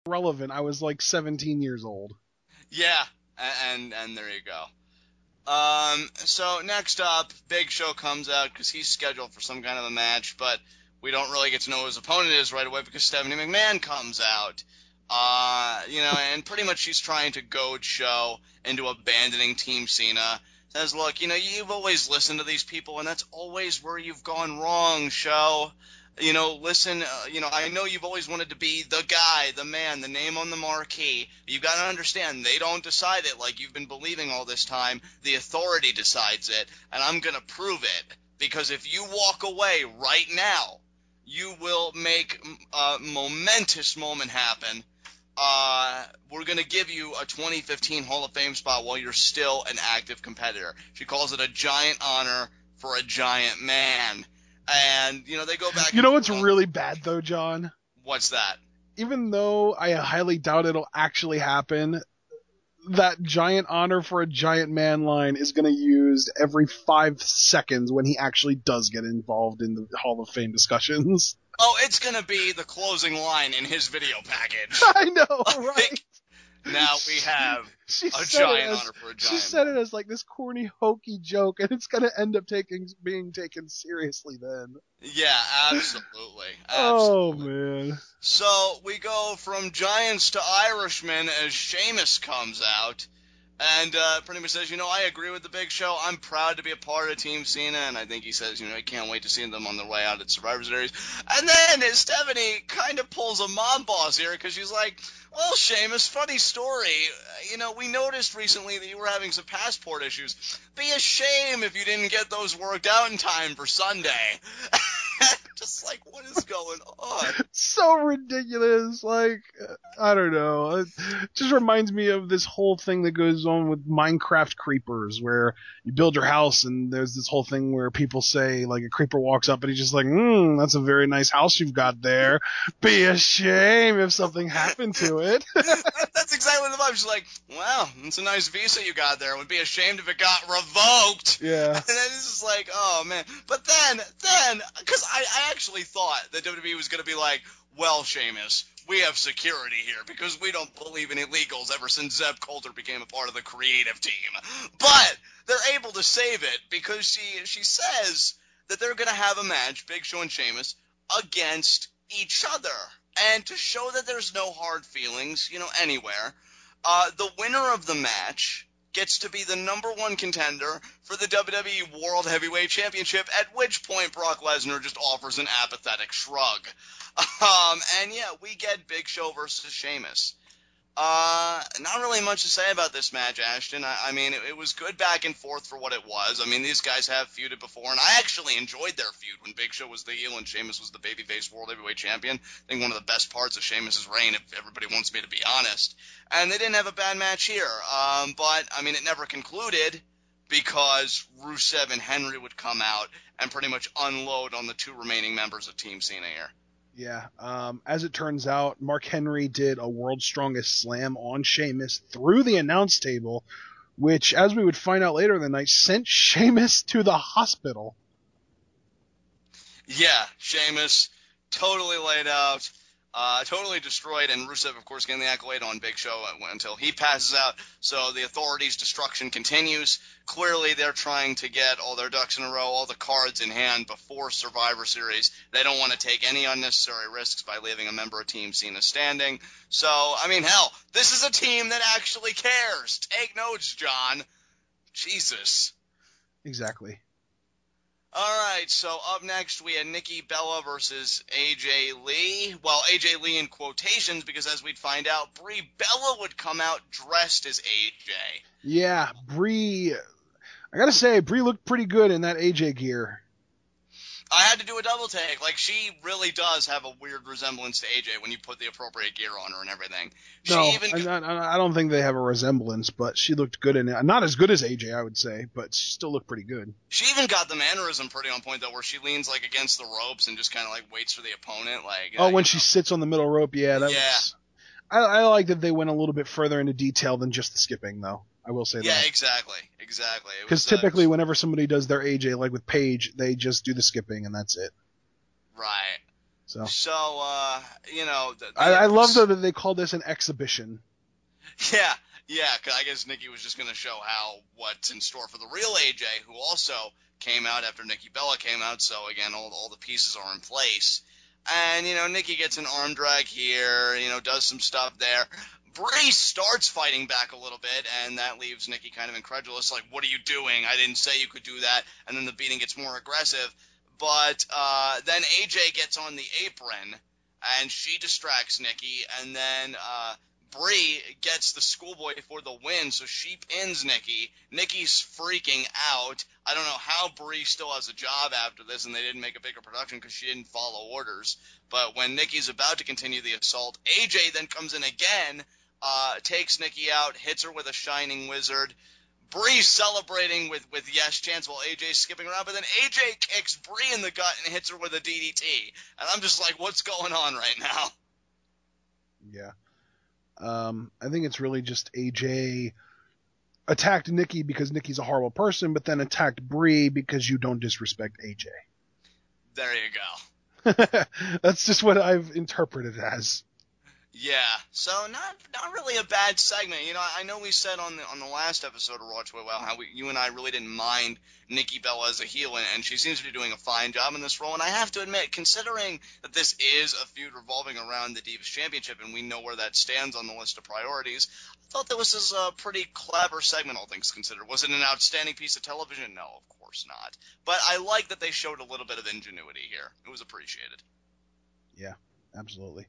relevant. I was like 17 years old. Yeah, and there you go. So next up, Big Show comes out because he's scheduled for some kind of a match, but we don't really get to know who his opponent is right away because Stephanie McMahon comes out. And pretty much she's trying to goad Show into abandoning Team Cena. Says, look, you've always listened to these people, and that's always where you've gone wrong, Show. Listen, I know you've always wanted to be the guy, the man, the name on the marquee. You've got to understand, they don't decide it like you've been believing all this time. The authority decides it, and I'm going to prove it. Because if you walk away right now, you will make a momentous moment happen. We're going to give you a 2015 Hall of Fame spot while you're still an active competitor. She calls it a giant honor for a giant man. And, they go back. You know what's really bad, though, John? What's that? Even though I highly doubt it'll actually happen, that giant honor for a giant man line is going to use every 5 seconds when he actually does get involved in the Hall of Fame discussions. Oh, it's going to be the closing line in his video package. I know, right? Now we have a giant honor for a giant. She said it as like this corny, hokey joke, and it's going to end up being taken seriously then. Yeah, absolutely. Oh, man. So we go from Giants to Irishmen as Sheamus comes out and pretty much says, I agree with the Big Show. I'm proud to be a part of Team Cena, and I think he says, he can't wait to see them on their way out at Survivor Series. And then Stephanie kind of pulls a mom boss here because she's like, well, Sheamus, funny story. We noticed recently that you were having some passport issues. Be a shame if you didn't get those worked out in time for Sunday. Just like, what is going on? So ridiculous. Like, I don't know. It just reminds me of this whole thing that goes on with Minecraft creepers, where you build your house and there's this whole thing where people say, like, a creeper walks up and he's just like, that's a very nice house you've got there. Be a shame if something happened to it. That's exactly the vibe. She's like, wow, it's a nice visa you got there. It would be ashamed if it got revoked. Yeah. And then it's just like, oh, man. But then, because I actually thought that WWE was going to be like, well, Sheamus, we have security here because we don't believe in illegals ever since Zeb Coulter became a part of the creative team. But they're able to save it because she says that they're going to have a match, Big Show and Sheamus, against each other. And to show that there's no hard feelings, anywhere, the winner of the match gets to be the number one contender for the WWE World Heavyweight Championship, at which point Brock Lesnar just offers an apathetic shrug. And yeah, we get Big Show versus Sheamus. Not really much to say about this match, Ashton. I mean, it was good back and forth for what it was. I mean, these guys have feuded before, and I actually enjoyed their feud when Big Show was the heel and Sheamus was the babyface World Heavyweight Champion. I think one of the best parts of Sheamus' reign, if everybody wants me to be honest. And they didn't have a bad match here. But, I mean, it never concluded because Rusev and Henry would come out and pretty much unload on the two remaining members of Team Cena here. Yeah, as it turns out, Mark Henry did a World's Strongest Slam on Sheamus through the announce table, which, as we would find out later in the night, sent Sheamus to the hospital. Yeah, Sheamus totally laid out, totally destroyed, and Rusev, of course, getting the accolade on Big Show until he passes out. So the Authority's destruction continues. Clearly, they're trying to get all their ducks in a row, all the cards in hand before Survivor Series. They don't want to take any unnecessary risks by leaving a member of Team Cena standing. So, I mean, hell, this is a team that actually cares. Take notes, John. Jesus. Exactly. All right, so up next we had Nikki Bella versus AJ Lee. Well, AJ Lee in quotations because as we'd find out, Brie Bella would come out dressed as AJ. Yeah, Brie, I gotta say, Brie looked pretty good in that AJ gear. I had to do a double take. Like, she really does have a weird resemblance to AJ when you put the appropriate gear on her and everything. I don't think they have a resemblance, but she looked good in it. Not as good as AJ, I would say, but she still looked pretty good. She even got the mannerism pretty on point, though, where she leans, like, against the ropes and just kind of, like, waits for the opponent. Like, when she sits on the middle rope, yeah. I like that they went a little bit further into detail than just the skipping, though. I will say that. Yeah, exactly. Because typically whenever somebody does their AJ, like with Paige, they just do the skipping and that's it. Right. So, they I love though that they call this an exhibition. Yeah, yeah, 'cause I guess Nikki was just going to show what's in store for the real AJ, who also came out after Nikki Bella came out. So again, all the pieces are in place, and Nikki gets an arm drag here, does some stuff there. Brie starts fighting back a little bit, and that leaves Nikki kind of incredulous, like, "What are you doing? I didn't say you could do that." And then the beating gets more aggressive, but then AJ gets on the apron, and she distracts Nikki, and then Brie gets the schoolboy for the win, so she pins Nikki. Nikki's freaking out. I don't know how Brie still has a job after this, and they didn't make a bigger production because she didn't follow orders. But when Nikki's about to continue the assault, AJ then comes in again, takes Nikki out, hits her with a Shining Wizard. Brie's celebrating with yes chance while AJ's skipping around, but then AJ kicks Brie in the gut and hits her with a DDT. And I'm just like, what's going on right now? Yeah. I think it's really just AJ attacked Nikki because Nikki's a horrible person, but then attacked Brie because you don't disrespect AJ. There you go. That's just what I've interpreted it as. Yeah, so not really a bad segment. I know we said on the last episode of Raw Twit Wow how you and I really didn't mind Nikki Bella as a heel, and she seems to be doing a fine job in this role. And I have to admit, considering that this is a feud revolving around the Divas Championship, and we know where that stands on the list of priorities, I thought that was a pretty clever segment, all things considered. Was it an outstanding piece of television? No, of course not. But I like that they showed a little bit of ingenuity here. It was appreciated. Yeah, absolutely.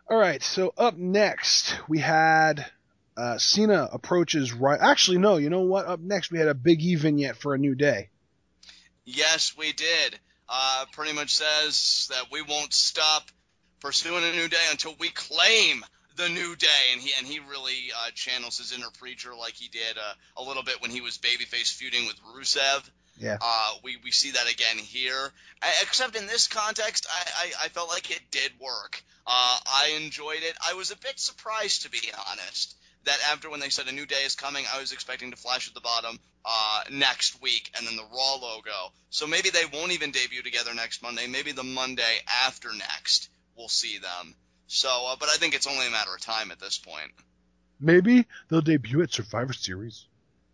All right, so up next we had Cena approaches right. Actually, no, you know what? Up next we had a Big E vignette for A New Day. Yes, we did. Pretty much says that we won't stop pursuing a new day until we claim the new day, and he really channels his inner preacher like he did a little bit when he was babyface feuding with Rusev. Yeah. We see that again here. Except in this context, I felt like it did work. I enjoyed it. I was a bit surprised, to be honest, that after when they said a new day is coming, I was expecting to flash at the bottom next week and then the Raw logo. So maybe they won't even debut together next Monday. Maybe the Monday after next we'll see them. So, but I think it's only a matter of time at this point. Maybe they'll debut at Survivor Series.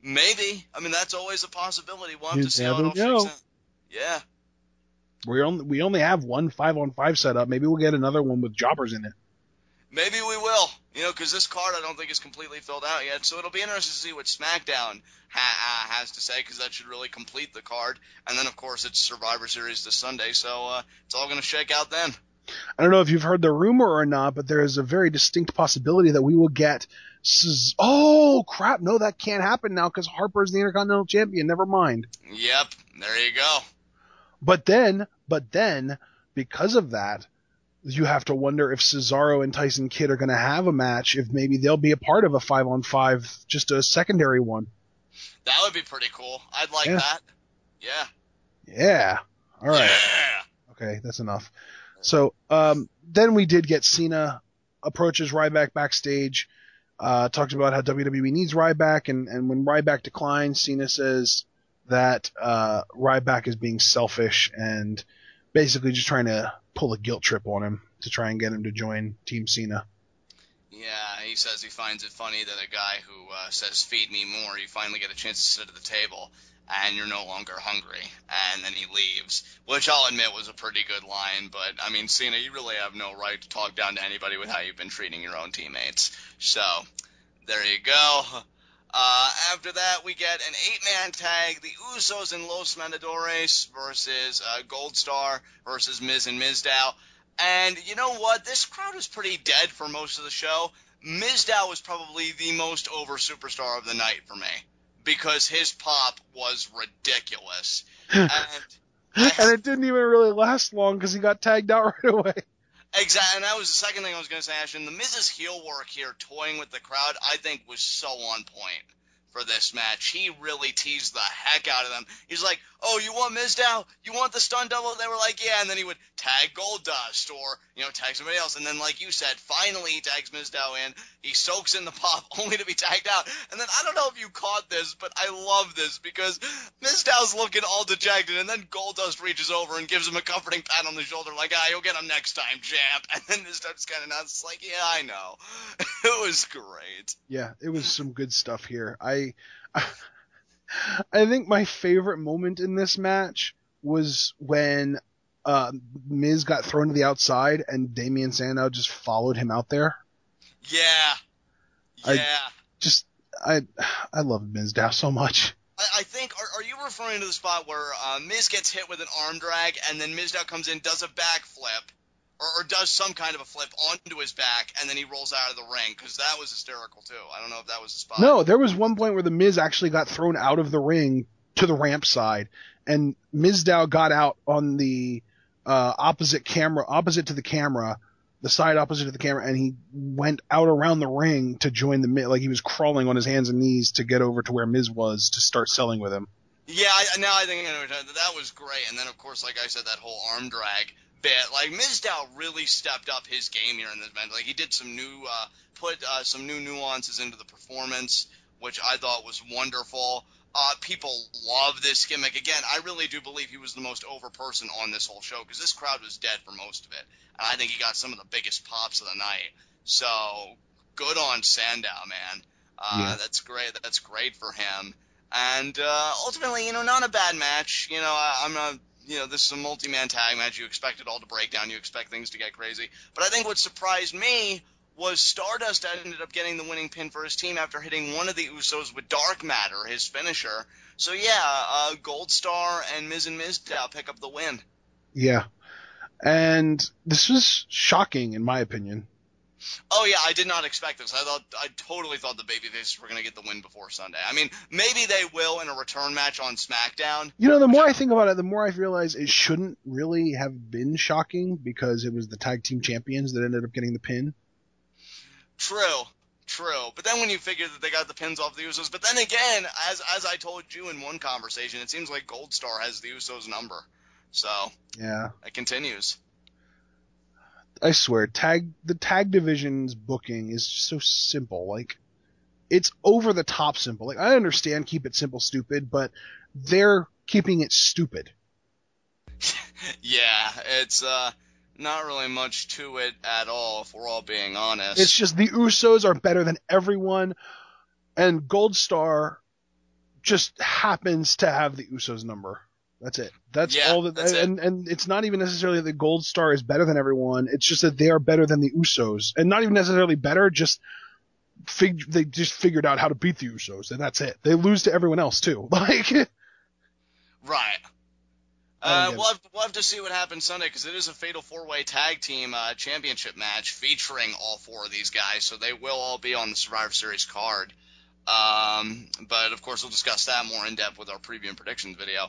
Maybe. I mean, that's always a possibility. We'll have to see how it all shakes out. Yeah. We only have one 5-on-5 set up. Maybe we'll get another one with jobbers in it. Maybe we will. Because this card I don't think is completely filled out yet. So it'll be interesting to see what SmackDown has to say, because that should really complete the card. And then, of course, it's Survivor Series this Sunday. So it's all going to shake out then. I don't know if you've heard the rumor or not, but there is a very distinct possibility that we will get oh, crap. No, that can't happen now because Harper's the Intercontinental Champion. Never mind. Yep. There you go. But then, because of that, you have to wonder if Cesaro and Tyson Kidd are going to have a match, if maybe they'll be a part of a 5-on-5, just a secondary one. That would be pretty cool. I'd like that. Yeah. Yeah. All right. Yeah. Okay, that's enough. So then we did get Cena approaches Ryback backstage, talks about how WWE needs Ryback, and when Ryback declines, Cena says that Ryback is being selfish and basically just trying to pull a guilt trip on him to try and get him to join Team Cena. Yeah, he says he finds it funny that a guy who says, "Feed me more," you finally get a chance to sit at the table, and you're no longer hungry, and then he leaves, which I'll admit was a pretty good line, but, I mean, Cena, you really have no right to talk down to anybody with how you've been treating your own teammates. So, there you go. After that, we get an 8-man tag, the Usos and Los Matadores versus Gold Star versus Miz and Mizdow. And you know what? This crowd was pretty dead for most of the show. Mizdow was probably the most over superstar of the night for me, because his pop was ridiculous. And it didn't even really last long because he got tagged out right away. Exactly, and that was the second thing I was going to say, Ashton. The Miz's heel work here, toying with the crowd, I think was so on point. for this match. He really teased the heck out of them. He's like, oh, you want Mizdow? You want the stun double? They were like, yeah. And then he would tag Goldust or, tag somebody else. And then, like you said, finally he tags Mizdow in. He soaks in the pop only to be tagged out. And then I don't know if you caught this, but I love this because Mizdow's looking all dejected. And then Goldust reaches over and gives him a comforting pat on the shoulder like, you'll get him next time, champ. And then Mizdow just kind of nods like, yeah, I know. It was great. Yeah, it was some good stuff here. I think my favorite moment in this match was when Miz got thrown to the outside and Damian Sandow just followed him out there. Yeah. I love Mizdow so much. I think, are you referring to the spot where Miz gets hit with an arm drag and then Mizdow comes in, does a backflip, or does some kind of a flip onto his back, and then he rolls out of the ring? Because that was hysterical, too. I don't know if that was the spot. No, there was one point where the Miz actually got thrown out of the ring to the ramp side, and Mizdow got out on the opposite to the camera, the side opposite to the camera, and he went out around the ring to join the Miz. Like, he was crawling on his hands and knees to get over to where Miz was to start selling with him. Yeah, now I think I know that was great. And then, of course, like I said, that whole arm drag bit. Like, Mizdow really stepped up his game here in this event. Like, he did some new, put some new nuances into the performance, which I thought was wonderful. People love this gimmick. Again, I really do believe he was the most over person on this whole show because this crowd was dead for most of it. And I think he got some of the biggest pops of the night. So, good on Sandow, man. Yeah. That's great. That's great for him. And ultimately, not a bad match. I'm not. This is a multi-man tag match. You expect it all to break down. You expect things to get crazy. But I think what surprised me was Stardust ended up getting the winning pin for his team after hitting one of the Usos with Dark Matter, his finisher. So, yeah, Gold Star and Mizdow pick up the win. Yeah. And this was shocking, in my opinion. Oh, yeah, I did not expect this. I totally thought the babyfaces were going to get the win before Sunday. I mean, maybe they will in a return match on SmackDown. The more I think about it, the more I realize it shouldn't really have been shocking because it was the tag team champions that ended up getting the pin. True. But then when you figure that they got the pins off the Usos, but then again, as I told you in one conversation, it seems like Gold Star has the Usos number. So, yeah, it continues. I swear, the tag division's booking is just so simple. Like, it's over the top simple. Like, I understand keep it simple, stupid, but they're keeping it stupid. Yeah, it's not really much to it at all, if we're all being honest. It's just the Usos are better than everyone, and Gold Star just happens to have the Usos number. That's it. That's all that. And it's not even necessarily that Gold Star is better than everyone. It's just that they are better than the Usos, and not even necessarily better. Just they just figured out how to beat the Usos, and that's it. They lose to everyone else too. Like, right. We'll have to see what happens Sunday because it is a Fatal 4-Way Tag Team Championship match featuring all four of these guys, so they will all be on the Survivor Series card. But of course, we'll discuss that more in depth with our preview and predictions video.